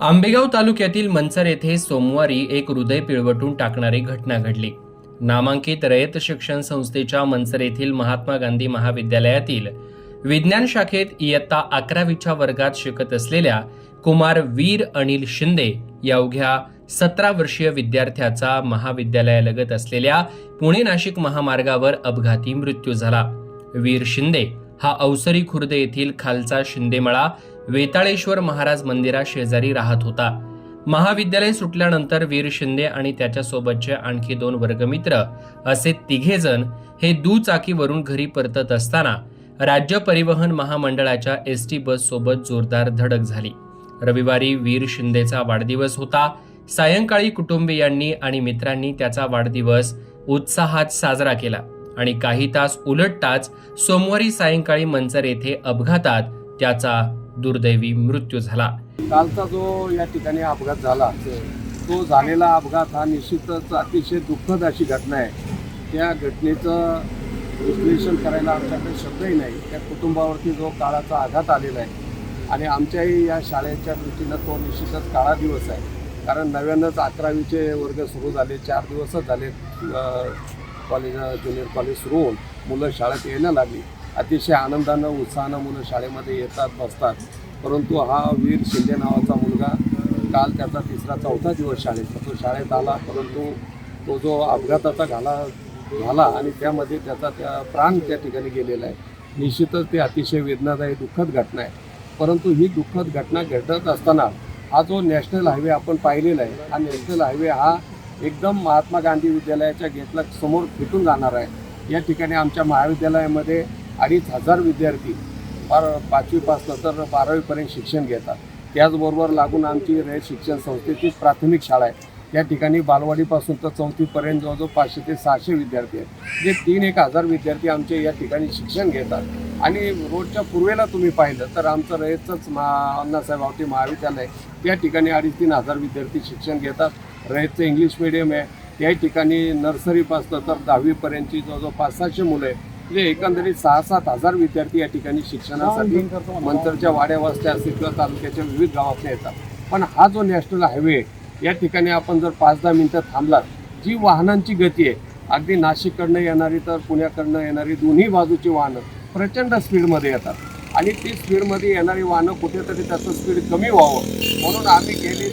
आंबेगाव तालुक्यातील मंचर येथे सोमवारी एक हृदय पिळवटून टाकणारी घटना घडली। नामांकित रयत शिक्षण संस्थेच्या मंचर येथील महात्मा गांधी महाविद्यालयातील विज्ञान शाखेत इयत्ता 11वीच्या वर्गात शिकत असलेल्या कुमार वीर अनिल शिंदे या अवघ्या 17 वर्षीय विद्यार्थ्याचा महाविद्यालयालगत असलेल्या पुणे नाशिक महामार्गावर अपघाती मृत्यू झाला। वीर शिंदे हा अवसरी खुर्द येथील खालचा शिंदेमळा वेताळेश्वर महाराज मंदिरा शेजारी राहत होता। महाविद्यालय सुटल्यानंतर वीर शिंदे आणि त्याच्यासोबतचे आणखी 2 वर्गमित्र असे 3 जण हे दुचाकीवरून घरी परतत असताना राज्य परिवहन महामंडळाच्या एसटी बस सोबत जोरदार धडक झाली। रविवारी वीर शिंदेचा वाढदिवस होता। सायंकाळी कुटुंबियांनी आणि मित्रांनी त्याचा वाढदिवस उत्साहात साजरा केला आणि काही तास उलटताच सोमवारी सायंकाळी मंचर येथे अपघातात त्याचा दुर्दैवी मृत्यू झाला। कालचा जो या ठिकाणी अपघात झाला तो झालेला अपघात हा निश्चितच अतिशय दुःखद अशी घटना आहे। त्या घटनेचं विश्लेषण करायला आमच्याकडे शब्दही नाही। त्या कुटुंबावरती जो काळाचा आघात आलेला आहे आणि आमच्याही या शाळेच्या दृष्टीनं तो निश्चितच काळा दिवस आहे। कारण नव्यानंच 11वीचे वर्ग सुरू झाले, 4 दिवसच झाले कॉलेज ज्युनियर कॉलेज सुरू होऊन मुलं शाळेत यायला लागली। अतिशय आनंदानं उत्साहानं मुलं शाळेमध्ये येतात बसतात। परंतु हा वीर शिंदे नावाचा मुलगा काल त्याचा 3रा-4था दिवस शाळेचा तो शाळेत आला, परंतु तो जो अपघाताचा झाला आणि त्यामध्ये त्याचा प्राण त्या ठिकाणी गेलेला आहे। निश्चितच ते अतिशय वेदनादायी दुःखद घटना आहे। परंतु ही दुःखद घटना घडत असताना हा जो नॅशनल हायवे आपण पाहिलेला आहे, हा नॅशनल हायवे हा एकदम महात्मा गांधी विद्यालयाच्या गेटला समोर फिटून जाणार आहे। या ठिकाणी आमच्या महाविद्यालयामध्ये 2,500 विद्यार्थी 5वीपासून तर 12वीपर्यंत शिक्षण घेतात। त्याचबरोबर लागून आमची रयत शिक्षण संस्थेची प्राथमिक शाळा आहे। त्या ठिकाणी बालवाडीपासून तर 4थीपर्यंत जवळजवळ 500 ते 600 विद्यार्थी आहेत। जे 3-1 विद्यार्थी आमचे या ठिकाणी शिक्षण घेतात। आणि रोडच्या पूर्वेला तुम्ही पाहिलं तर आमचं रयतचंच अण्णासाहेब आवटे महाविद्यालय, त्या ठिकाणी 2,500-3,000 विद्यार्थी शिक्षण घेतात। रयतचं इंग्लिश मीडियम आहे, त्या ठिकाणी नर्सरीपासून तर 10वीपर्यंतची जवळजवळ 500-600 मुलं आहेत। म्हणजे एकंदरीत 6-7 विद्यार्थी या ठिकाणी शिक्षणासाठी मंचरच्या वाड्या वस्त्या असतील किंवा तालुक्याच्या विविध गावातल्या येतात। पण हा जो नॅशनल हायवे या ठिकाणी आपण जर 5-10 मिनिटं थांबलात, जी वाहनांची गती आहे अगदी नाशिककडनं येणारी तर पुण्याकडनं येणारी दोन्ही बाजूची वाहनं प्रचंड स्पीडमध्ये येतात आणि ती स्पीडमध्ये येणारी वाहनं कुठेतरी त्याचं स्पीड कमी व्हावं म्हणून आम्ही गेली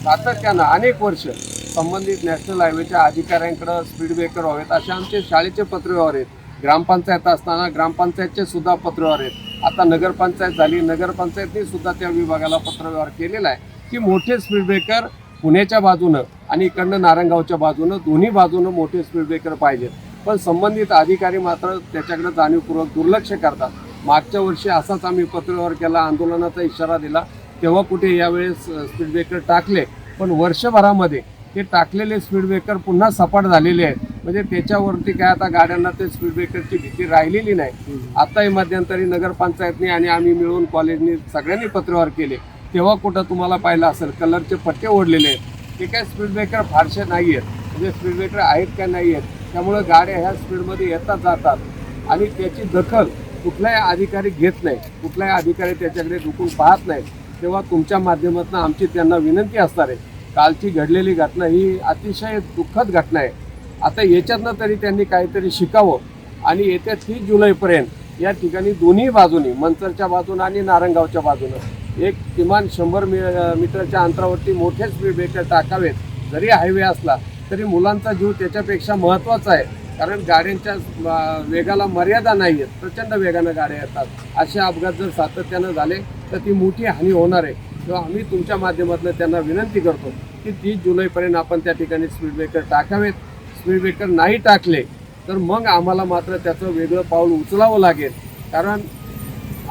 सातत्यानं अनेक वर्ष संबंधित नॅशनल हायवेच्या अधिकाऱ्यांकडं स्पीड ब्रेकर व्हावेत असे आमचे शाळेचे पत्रव्यवहार आहेत। ग्रामपंचायत असताना ग्रामपंचायतचे सुद्धा पत्रव्यवहार आहेत। आता नगरपंचायत झाली, नगरपंचायतने सुद्धा त्या विभागाला पत्रव्यवहार केलेला आहे की मोठे स्पीड ब्रेकर पुण्याच्या बाजूनं आणि इकडनं नारायणगावच्या बाजूनं दोन्ही बाजूनं मोठे स्पीड ब्रेकर पाहिजेत। पण संबंधित अधिकारी मात्र त्याच्याकडे जाणीवपूर्वक दुर्लक्ष करतात। मागच्या वर्षी असाच आम्ही पत्रव्यवहार केला, आंदोलनाचा इशारा दिला, तेव्हा कुठे यावेळेस स्पीड ब्रेकर टाकले, पण वर्षभरामध्ये ते टाकलेले स्पीड ब्रेकर पुन्हा सपाट झालेले आहेत। म्हणजे त्याच्यावरती काय आता गाड्यांना ते स्पीड ब्रेकरची भीती राहिलेली नाही। आताही मध्यंतरी नगरपंचायतने आणि आम्ही मिळून कॉलेजने सगळ्यांनी पत्रव्यवहार केले, तेव्हा कुठं तुम्हाला पाहिलं असेल कलरचे पट्टे ओढलेले आहेत। ते काय स्पीड ब्रेकर फारसे नाही आहेत, म्हणजे स्पीड ब्रेकर आहेत का नाही आहेत, त्यामुळे गाड्या ह्या स्पीडमध्ये येतात जातात आणि त्याची दखल कुठलाही अधिकारी घेत नाही, कुठलाही अधिकारी त्याच्याकडे डुकून पाहत नाही। तेव्हा तुमच्या माध्यमातून आमची त्यांना विनंती असणार आहे, कालची घडलेली घटना ही अतिशय दुःखद घटना आहे। आता याच्यातनं तरी त्यांनी काहीतरी शिकावं आणि येत्या 30 जुलैपर्यंत या ठिकाणी दोन्ही बाजूनी मंचरच्या बाजूनं आणि नारायणगावच्या बाजूनं एक किमान 100 मीटरच्या अंतरावरती मोठे स्पीड ब्रेकर टाकावेत। जरी हायवे असला तरी मुलांचा जीव त्याच्यापेक्षा महत्त्वाचा आहे, कारण गाड्यांच्या वेगाला मर्यादा नाही आहेत, प्रचंड वेगानं गाड्या येतात। असे अपघात जर सातत्यानं झाले तर ती मोठी हानी होणार आहे। तेव्हा आम्ही तुमच्या माध्यमातून त्यांना विनंती करतो की 30 जुलैपर्यंत आपण त्या ठिकाणी स्पीड ब्रेकर टाकावेत। स्पीड ब्रेकर नाही टाकले तर मग आम्हाला मात्र त्याचं वेगळं पाऊल उचलावं लागेल, कारण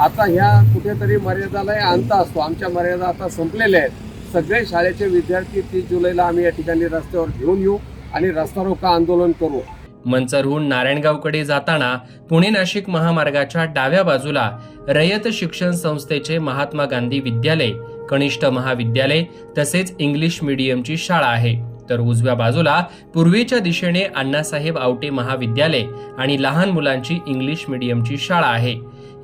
आता ह्या कुठेतरी मर्यादालाही अंत असतो। आमच्या मर्यादा आता संपलेल्या आहेत। सगळे शाळेचे विद्यार्थी 30 जुलैला आम्ही या ठिकाणी रस्त्यावर घेऊन येऊ आणि रस्ता रोका आंदोलन करू। मंचरहून नारायणगावकडे जाताना पुणे नाशिक महामार्गाच्या डाव्या बाजूला रयत शिक्षण संस्थेचे महात्मा गांधी विद्यालय, कनिष्ठ महाविद्यालय तसेच इंग्लिश मीडियमची शाळा आहे, तर उजव्या बाजूला पूर्वेच्या दिशेने अण्णासाहेब आवटे महाविद्यालय आणि लहान मुलांची इंग्लिश मीडियमची शाळा आहे।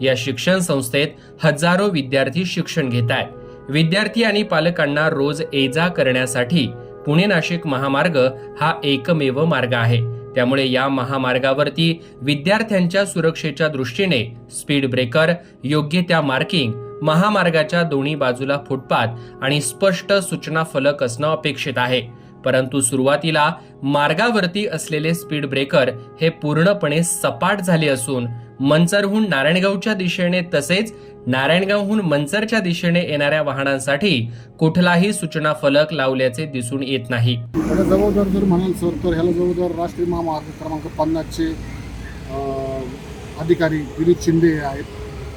या शिक्षण संस्थेत हजारो विद्यार्थी शिक्षण घेत आहेत। विद्यार्थी आणि पालकांना रोज ये-जा करण्यासाठी पुणे नाशिक महामार्ग हा एकमेव मार्ग आहे. त्यामुळे या महामार्गावरती विद्यार्थ्यांच्या सुरक्षेच्या दृष्टीने स्पीड ब्रेकर, योग्य त्या मार्किंग, महामार्गाच्या दोन्ही बाजूला फुटपाथ आणि स्पष्ट सूचना फलक असणं अपेक्षित आहे. परंतु सुरुवातीला मार्गावरती असलेले स्पीड ब्रेकर हे पूर्णपणे सपाट झाले असून मंचरहून नारायणगावच्या दिशेने तसेच नारायणगावहून मंचरच्या दिशेने येणाऱ्या वाहनांसाठी कुठलाही सूचना फलक लावल्याचे दिसून येत नाही. याला जबाबदार जर म्हणाल सर तर ह्याला जबाबदार राष्ट्रीय महामार्ग क्रमांक 50चे अधिकारी दिलीप शिंदे आहेत.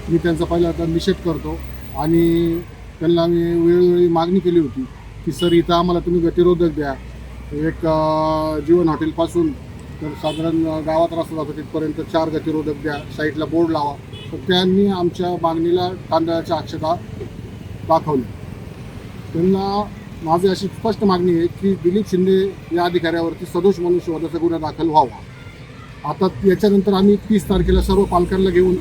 मी त्यांचा पहिल्यांदा निषेध करतो आणि त्यांना मी वेळोवेळी मागणी केली होती की सर इथं आम्हाला तुम्ही गतिरोधक द्या. एक जीवन हॉटेलपासून तर साधारण गावात रस्ता जातो तिथपर्यंत 4 गतिरोधक द्या, साईडला बोर्ड लावा. तर त्यांनी आमच्या मागणीला तांदळाच्या अक्षता दाखवली. त्यांना माझी अशी स्पष्ट मागणी आहे की दिलीप शिंदे या अधिकाऱ्यावरती सदोष मनुष्यवधाचा गुन्हा दाखल व्हावा. आता याच्यानंतर आम्ही 30 तारखेला सर्व पालकांना घेऊन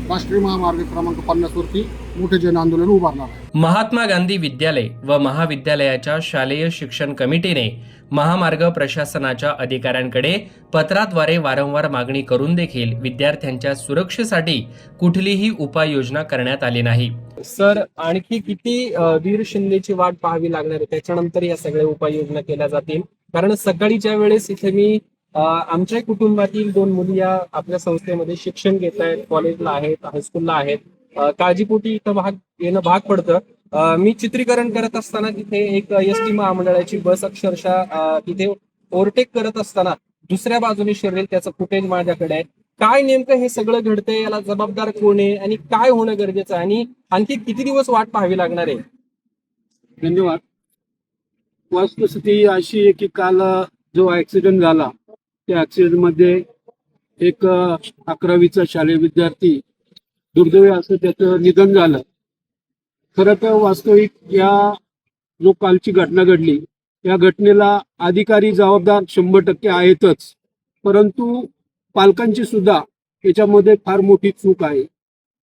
राष्ट्रीय महामार्ग क्रमांक 50 वरती मोठे जन आंदोलन उभारणार आहे. महात्मा गांधी विद्यालय व महाविद्यालयाच्या शालेय शिक्षण कमिटीने महामार्ग प्रशासनाच्या अधिकाऱ्यांकडे पत्राद्वारे वारंवार मागणी करून देखील विद्यार्थ्यांच्या सुरक्षेसाठी कुठलीही उपाययोजना करण्यात आली नाही. सर, आणखी किती वीर शिंदेची वाट पाहावी लागणार आहे? त्याच्यानंतर या सगळ्या उपाययोजना केल्या जातील. कारण सकाळीच्या वेळेस इथे मी आमच्या कुटुंबातील 2 मुली या आपल्या संस्थेमध्ये शिक्षण घेत आहेत, कॉलेजला आहेत, हायस्कूलला आहेत. काळजीपोटी इथं येणं भाग पडतं. मी चित्रीकरण करत असताना तिथे एक एसटी महामंडळाची बस अक्षरशः तिथे ओव्हरटेक करत असताना दुसऱ्या बाजूने शिरेल त्याचं फुटेज माझ्याकडे आहे. काय नेमकं हे सगळं घडतंय, याला जबाबदार कोण आहे आणि काय होणं गरजेचं आहे आणि आणखी किती दिवस वाट पाहावी लागणार आहे? धन्यवाद. वस्तुस्थिती अशी आहे की काल जो ऍक्सिडेंट झाला त्या ऍक्सिडेंटमध्ये एक 11वीचा शालेय विद्यार्थी दुर्दैवी असं त्याचं निधन झालं. खरं तर वास्तविक या जो कालची घटना घडली या घटनेला अधिकारी जबाबदार 100% आहेतच, परंतु पालकांची सुद्धा याच्यामध्ये फार मोठी चूक आहे.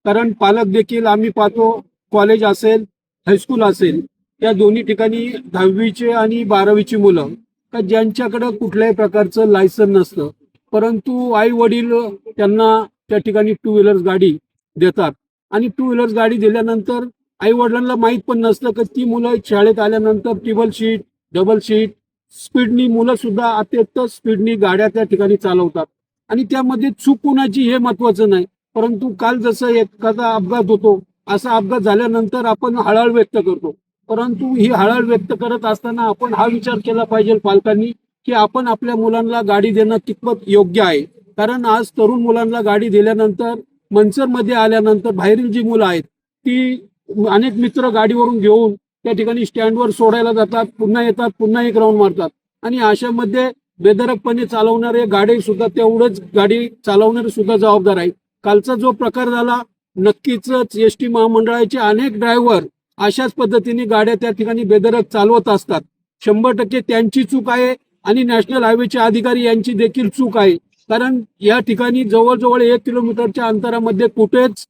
कारण पालक देखील आम्ही पाहतो, कॉलेज असेल हायस्कूल असेल या दोन्ही ठिकाणी 10वीचे आणि 12वीची मुलं का ज्यांच्याकडे कुठल्याही प्रकारचं लायसन नसतं, परंतु आई वडील त्यांना त्या ठिकाणी 2 व्हीलर्स गाडी देतात आणि 2 व्हीलर्स गाडी दिल्यानंतर आई वडिलांना माहीत पण नसतं की ती मुलं शाळेत आल्यानंतर ट्रिबल शीट, डबल शीट स्पीडनी मुलं सुद्धा अत्यंत स्पीडनी गाड्या त्या ठिकाणी चालवतात आणि त्यामध्ये चूक कुणाची हे महत्वाचं नाही. परंतु काल जसं एखादा अपघात होतो असा अपघात झाल्यानंतर आपण हळहळ व्यक्त करतो, परंतु ही हळहळ व्यक्त करत असताना आपण हा विचार केला पाहिजे पालकांनी की आपण आपल्या मुलांना गाडी देणं कितपत योग्य आहे. कारण आज तरुण मुलांना गाडी दिल्यानंतर मंचरमध्ये आल्यानंतर बाहेरील जी मुलं आहेत ती अनेक मित्र गाडीवरून घेऊन त्या ठिकाणी स्टँडवर सोडायला जातात, पुन्हा येतात, पुन्हा एक राऊंड मारतात आणि अशामध्ये बेधडकपणे चालवणारे गाडी सुद्धा तेवढंच गाडी चालवणारे सुद्धा जबाबदार आहे. कालचा जो प्रकार झाला नक्कीच एसटी महामंडळाचे अनेक ड्रायव्हर अशाच पद्धतीने गाड्या त्या ठिकाणी बेधडक चालवत असतात. 100% त्यांची चूक आहे आणि नॅशनल हायवेचे अधिकारी यांची देखील चूक आहे. कारण या ठिकाणी जवळजवळ 1 किलोमीटरच्या अंतरामध्ये कुठेच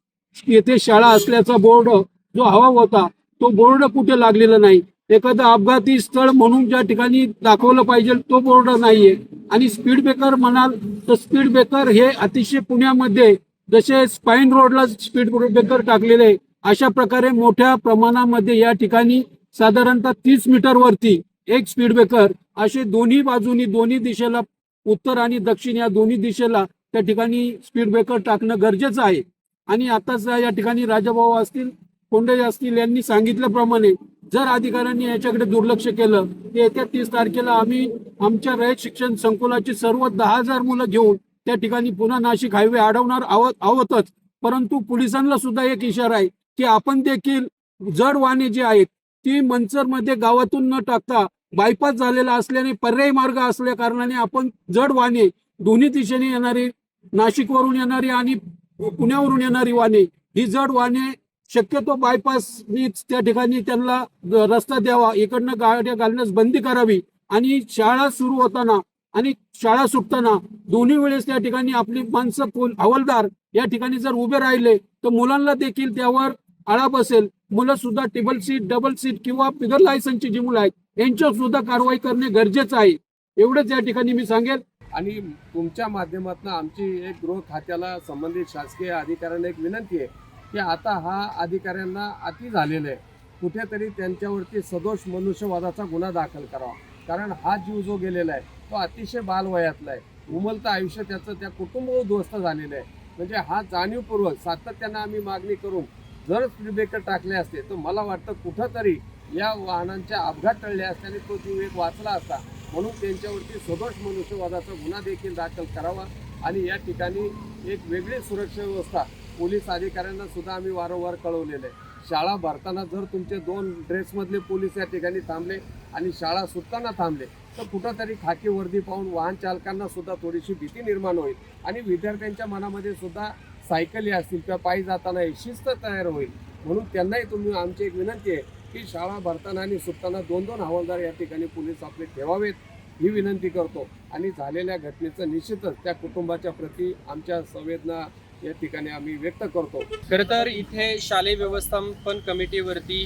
येथे शाळा असल्याचा बोर्ड जो हवा होता तो बोर्ड कुठे लागलेला नाही. एखादं अपघाती स्थळ म्हणून ज्या ठिकाणी दाखवलं पाहिजे तो बोर्ड नाहीये. आणि स्पीड ब्रेकर म्हणाल तर स्पीड ब्रेकर हे अतिशय पुण्यामध्ये जसे स्पाईन रोडला स्पीड ब्रेकर टाकलेले अशा प्रकारे मोठ्या प्रमाणामध्ये या ठिकाणी साधारणतः 30 मीटरवरती एक स्पीड ब्रेकर असे दोन्ही बाजूनी दोन्ही दिशेला उत्तर आणि दक्षिण या दोन्ही दिशेला त्या ठिकाणी स्पीड ब्रेकर टाकणं गरजेचं आहे. आणि आताच या ठिकाणी राजाभाऊ असतील, कोंडे असतील यांनी सांगितल्याप्रमाणे जर अधिकाऱ्यांनी याच्याकडे दुर्लक्ष केलं तर येत्या 30 तारखेला आम्ही आमच्या रयत शिक्षण संकुलाची सर्व 10,000 मुलं घेऊन त्या ठिकाणी पुन्हा नाशिक हायवे अडवणार आहोतच. परंतु पोलिसांना सुद्धा एक इशारा आहे की आपण देखील जड वाहने जी आहेत ती मंचरमध्ये गावातून न टाकता बायपास झालेला असल्याने पर्यायी मार्ग असल्या कारणाने आपण जड वाहने दोन्ही दिशेने येणारी, नाशिकवरून येणारी आणि पुण्यावरून येणारी वाहने ही जड वाहने शक्यतो बायपासनीच त्या ठिकाणी त्यांना रस्ता द्यावा, इकडनं गाड्या घालण्यास बंदी करावी आणि शाळा सुरू होताना आणि शाळा सुटताना दोन्ही वेळेस त्या ठिकाणी आपली माणसं हवालदार या ठिकाणी जर उभे राहिले तर मुलांना देखील त्यावर आळा बसेल. मुलं सुद्धा टेबल सीट, डबल सीट किंवा बिगर लायसनची जी मुलं आहेत यांच्यावर सुद्धा कारवाई करणे गरजेचं आहे. एवढंच या ठिकाणी मी सांगेल. आणि तुमच्या माध्यमातून आमची एक गृह खात्याला संबंधित शासकीय अधिकाऱ्यांना एक विनंती आहे की आता हा अधिकाऱ्यांना अति झालेला आहे, कुठेतरी त्यांच्यावरती सदोष मनुष्यवादाचा गुन्हा दाखल करावा. कारण हा जीव जो गेलेला आहे तो अतिशय बालवयातला आहे, उमलतं आयुष्य त्याचं त्या कुटुंब उद्ध्वस्त झालेलं आहे. म्हणजे हा जाणीवपूर्वक सातत्यानं आम्ही मागणी करून जर स्पीड ब्रेकर टाकले असते तर मला वाटतं कुठंतरी या वाहनांचे अपघात टळले असते आणि तो जीव एक वाचला असता. म्हणून त्यांच्यावरती सदोष मनुष्यवादाचा गुन्हा देखील दाखल करावा. आणि या ठिकाणी एक वेगळी सुरक्षा व्यवस्था पोलीस अधिकाऱ्यांना सुद्धा आम्ही वारंवार कळवलेलं आहे. शाळा भरताना जर तुमचे 2 ड्रेसमधले पोलीस या ठिकाणी थांबले आणि शाळा सुटताना थांबले तर कुठंतरी खाकी वर्दी पाहून वाहन चालकांना सुद्धा थोडीशी भीती निर्माण होईल आणि विद्यार्थ्यांच्या मनामध्ये सुद्धा सायकली असतील किंवा पायी जाताना एक शिस्त तयार होईल. म्हणून त्यांनाही तुम्ही आमची एक विनंती आहे की शाळा भरताना आणि सुटताना 2-2 हवालदार या ठिकाणी पोलीस आपले ठेवावेत ही विनंती करतो. आणि झालेल्या घटनेचं निश्चितच त्या कुटुंबाच्या प्रती आमच्या संवेदना या ठिकाणी आम्ही व्यक्त करतो. खरं तर इथे शालेय व्यवस्थापन कमिटीवरती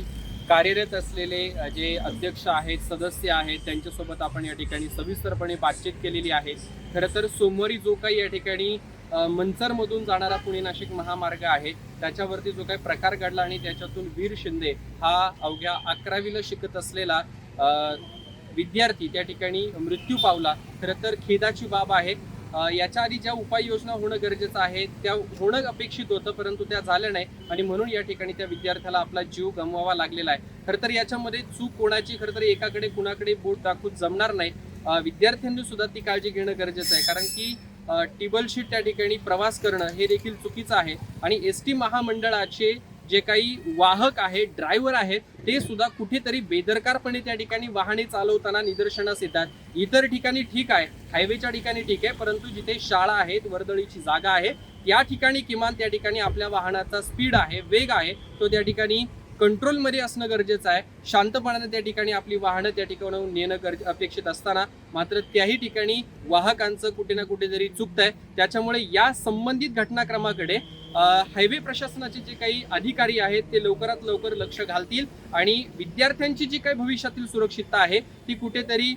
कार्यरत असलेले जे अध्यक्ष आहेत, सदस्य आहेत, त्यांच्यासोबत आपण या ठिकाणी सविस्तरपणे बातचीत केलेली आहे. खरं तर सोमवारी जो काही या ठिकाणी मंचरमधून जाणारा पुणे नाशिक महामार्ग आहे त्याच्यावरती जो काही प्रकार घडला आणि त्याच्यातून वीर शिंदे हा अवघ्या 11वीला शिकत असलेला विद्यार्थी त्या ठिकाणी मृत्यू पावला. खरं तर खेदाची बाब आहे. याच्या आधी ज्या उपाययोजना होणं गरजेचं आहे त्या होणं अपेक्षित होतं, परंतु त्या झाल्या नाही आणि म्हणून या ठिकाणी त्या विद्यार्थ्याला आपला जीव गमवावा लागलेला आहे. खरं तर याच्यामध्ये चूक कोणाची खरं तर एकाकडे कुणाकडे बोट दाखवून जमणार नाही. विद्यार्थ्यांनी सुद्धा ती काळजी घेणं गरजेचं आहे, कारण की टेबल शीट त्या ठिकाणी प्रवास करणं हे देखील चुकीचं आहे. आणि एस टी महामंडळाचे जे काही वाहक आहेत, ड्रायव्हर आहेत, ते सुद्धा कुठेतरी बेदरकारपणे त्या ठिकाणी वाहने चालवताना निदर्शनास येतात. इतर ठिकाणी ठीक आहे, हायवेच्या ठिकाणी ठीक आहे, परंतु जिथे शाळा आहेत, वर्दळीची जागा आहे, या ठिकाणी किमान त्या ठिकाणी आपल्या वाहनाचा स्पीड आहे, वेग आहे, तो त्या ठिकाणी कंट्रोलमध्ये असणं गरजेचं आहे. शांतपणाने त्या ठिकाणी आपली वाहनं त्या ठिकाणी नेणं अपेक्षित असताना मात्र त्याही ठिकाणी वाहकांचं कुठे ना कुठेतरी चुकत आहे. त्याच्यामुळे या संबंधित घटनाक्रमाकडे हायवे प्रशासनाचे जे काही अधिकारी आहेत ते लवकरात लवकर लक्ष घालतील आणि विद्यार्थ्यांची जी काही भविष्यातील सुरक्षितता आहे ती कुठेतरी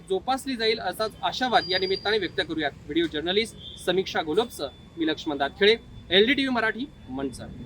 जोपासली जाईल असाच आशावाद या निमित्ताने व्यक्त करूयात. व्हिडिओ जर्नलिस्ट समीक्षा गोलपसह मी लक्ष्मण दातखिळे, LDTV मराठी, मंचर.